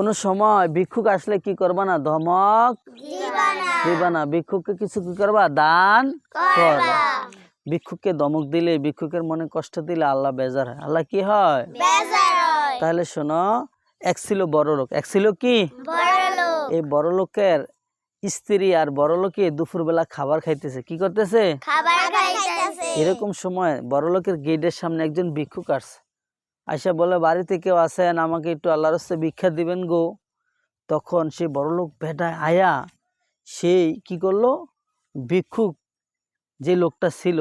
কোনো সময় ভিক্ষুক আসলে কি করবা না, ধমক দিবা না, ভিক্ষুককে কিছু কি করবা, দান করবা। ভিক্ষুককে ধমক দিলে, ভিক্ষুকের মনে কষ্ট দিলে আল্লাহ বেজার হয়। আল্লাহ কি হয়? তাহলে শোনো, এক ছিল বড় লোক, এক ছিল কি, এই বড় লোকের স্ত্রী আর বড় লোকে দুপুরবেলা খাবার খাইতেছে। কি করতেছে? এরকম সময় বড় লোকের গেটের সামনে একজন ভিক্ষুক আসছে। আয়সা বলে, বাড়িতে কেউ আসেন, আমাকে একটু আল্লাহর রাস্তায় ভিক্ষা দিবেন গো। তখন সে বড় লোক বেটায় আয়া সেই কি করলো, ভিক্ষুক যে লোকটা ছিল,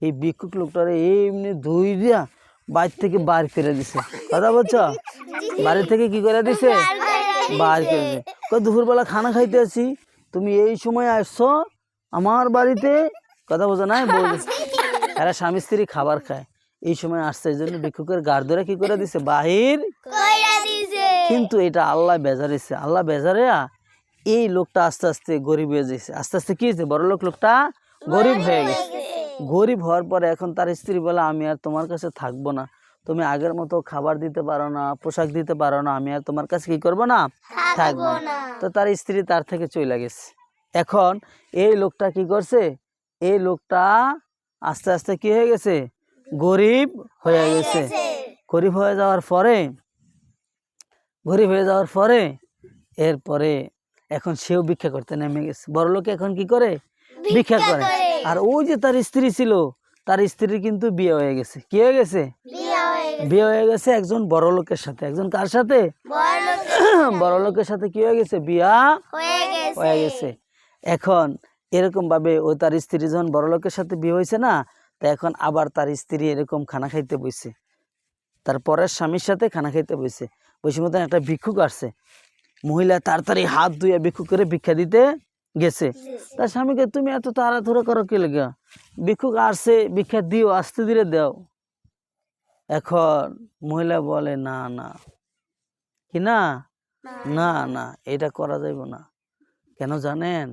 এই ভিক্ষুক লোকটারে এমনি ধুই দিয়া বাড়ি থেকে বার করে দিছে। কথা বলছো? বাড়ি থেকে কি করে দিছে? বার করে দিছে। দুপুরবেলা খানা খাইতে আছি, তুমি এই সময় আসছো আমার বাড়িতে? কথা বোঝো না? এরা স্বামী স্ত্রী খাবার খায়, এই সময় আসছে, এই জন্য ভিক্ষুকের গাড় ধরে কি করে দিছে, বাহির। কিন্তু এটা আল্লাহ বেজারেছে। আল্লাহ বেজারে এই লোকটা আস্তে আস্তে গরিব হয়ে যাচ্ছে। আস্তে আস্তে কি হয়েছে, বড় লোকটা গরিব হয়ে গেছে। গরিব হওয়ার পরে এখন তার স্ত্রী বলে, আমি আর তোমার কাছে থাকবো না, তুমি আগের মতো খাবার দিতে পারো না, পোশাক দিতে পারো না, আমি আর তোমার কাছে কি করবো না, থাকবো না। তো তার স্ত্রী তার থেকে চলে গেছে। এখন এই লোকটা কি করছে, এই লোকটা আস্তে আস্তে কি হয়ে গেছে, গরিব হয়ে গেছে। গরিব হয়ে যাওয়ার পরে এরপরে এখন সেও ভিক্ষা করতে নেমে গেছে। বড় লোক এখন কি করে, ভিক্ষা করে। আর ওই যে তার স্ত্রী ছিল, তার স্ত্রীর কিন্তু বিয়ে হয়ে গেছে। কি হয়ে গেছে? বিয়ে হয়ে গেছে একজন বড় লোকের সাথে। একজন কার সাথে? বড় লোকের সাথে কি হয়ে গেছে, বিয়া হয়ে গেছে। এখন এরকম ভাবে ওই তার স্ত্রী যখন বড় লোকের সাথে বিয়ে হয়েছে না, তো এখন আবার তার স্ত্রী এরকম খানা খাইতে বসছে, তার পরের স্বামীর সাথে খানা খাইতে বসছে। বসে মতন একটা ভিক্ষুক আসছে, মহিলা তাড়াতাড়ি হাত ধুয়ে ভিক্ষুক করে ভিক্ষা দিতে গেছে। তার স্বামীকে, তুমি এত তাড়াহুড়ো করো কি লেগে, ভিক্ষুক আসছে, ভিক্ষা দিও, আস্তে ধীরে দাও। এখন মহিলা বলে, না না, কি না, না না, এটা করা যাবে না। কেন জানেন,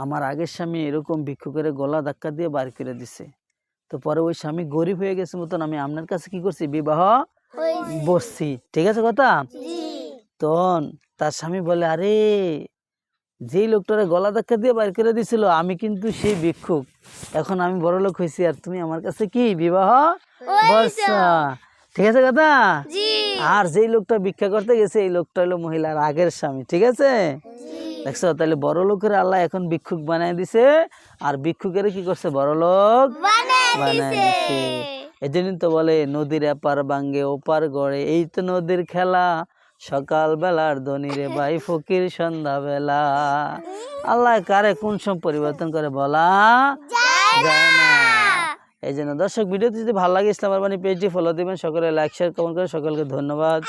আমার আগের স্বামী এরকম ভিক্ষুকের গলা ধাক্কা দিয়ে বার করে দিছে। তো পরে ওই স্বামী গরিব হয়ে গেছে মতন আমি আপনার কাছে কি করছি, বিবাহ বসছি। ঠিক আছে কথা? তখন তার স্বামী বলে, আরে যেই লোকটারে গলা ধাক্কা দিয়ে বার করে দিছিল, আমি কিন্তু সেই ভিক্ষুক, এখন আমি বড় লোক হয়েছি, আর তুমি আমার কাছে কি বিবাহ বসছা। ঠিক আছে কথা? আর যেই লোকটা ভিক্ষা করতে গেছে, এই লোকটা হলো মহিলার আগের স্বামী। ঠিক আছে? দেখছো, তাহলে বড় লোকের আল্লাহ এখন ভিক্ষুক বানায় দিছে, আর ভিক্ষুকের কি করছে, বড় লোক বানায় দিছে। এজন্য তো বলে, নদীর এপার ভাঙ্গে ওপার গড়ে, এই তো নদীর খেলা, সকাল বেলার ধনী রে ভাই ফকির সন্ধ্যা বেলা। আল্লাহ কারে কোন সব পরিবর্তন করে বলা যায় না। এই জন্য দর্শক, ভিডিওটি যদি ভালো লাগে ইসলাম আরবানী পেজটি ফলো দিবেন, সকলে লাইক শেয়ার কমেন্ট করে, সকলকে ধন্যবাদ।